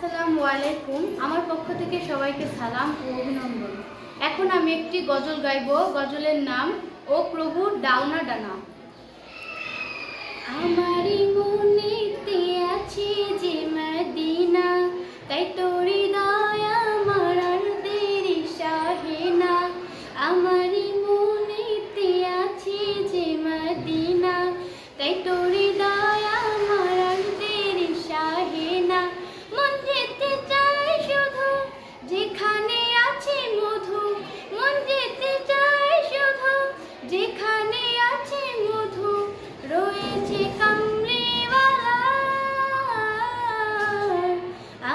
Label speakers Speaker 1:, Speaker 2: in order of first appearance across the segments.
Speaker 1: আসসালামু আলাইকুম। আমার পক্ষ থেকে সবাইকে সালাম ও অভিনন্দন। এখন আমি একটি গজল গাইব। গজলের নাম ও প্রভু দাও না ডানা। আমারই মনেতে আছে যে মদিনা, তাই তোর হৃদয় আমার আর দেরি সহে না। আমারই মনেতে আছে যে মদিনা, তাই তোর হৃদয় আমার আর দেরি সহে না। মন যেতে চায় শুধু যেখানে আছে মধু, মন যেতে চায় শুধু যেখানে আছে মধু, রয়েছে কামলিওয়ালা।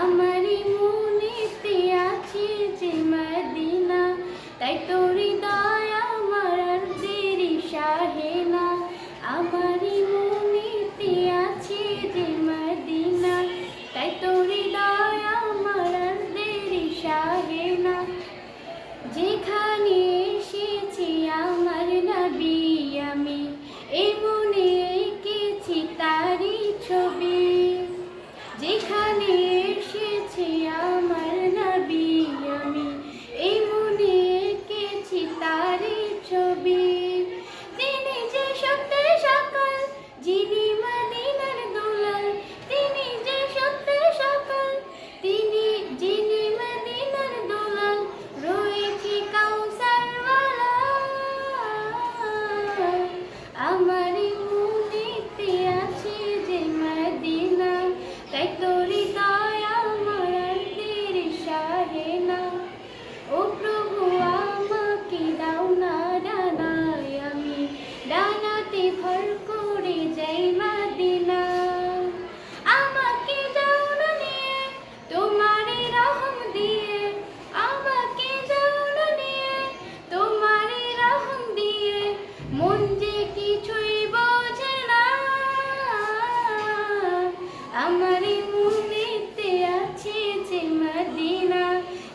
Speaker 1: আমারই মনেতে আছে যে মদিনা, তাই তোর হৃদয় আমার আর দেরি সহে না। আমারই মনেতে আছে যে মদিনা, তাই তোর হৃদয় আমার আর দেরি সহে না। যেখানে এসেছি আমার নবী আমি, এই মনে এঁকেছি তারই ছবি। যেখানে এসেছি আমার নবী আমি, এই মনে এঁকেছি তারই ছবি। তিনি যে সত্যের সকাল, যিনি মদিনার দুলাল, তিনি যে সত্যের সকাল, যিনি মদিনার দুলাল, রয়েছে কাউসারওয়ালা। আমারই মনেতে আছে যে মদিনা, তাই তোর হৃদয় আমার আর দেরি সহে না। ও প্রভু আমাকে দাও না ডানায়, আমি ডানাতে ভর করে যাই মদিনা। আমাকে যাও না নিয়ে তোমারই রহম দিয়ে, আমাকে যাও না নিয়ে তোমারই রহম দিয়ে, মন যে কিছুই বোঝে না। আমারই মনেতে আছে যে মদিনা,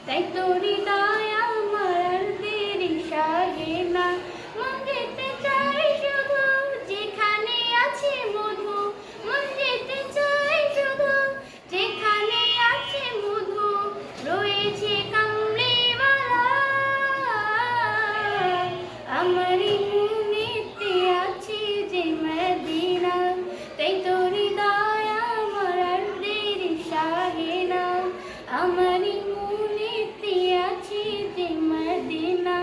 Speaker 1: তাই তোর হৃদয় আমার আর দেরি সহে না। মন যেতে চায় শুধু যেখানে আছে মধু, মন যেতে চায় শুধু যেখানে আছে মধু, রয়েছে কামলিওয়ালা। আমারই মনেতে আছে যে মদিনা, তাই তোর হৃদয় আমার আর দেরি সহে না। আমারই মনেতে আছে যে মদিনা,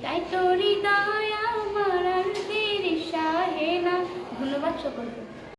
Speaker 1: তাই তোর হৃদয় আমার আর দেরি সহে না। ধন্যবাদ সকলকে।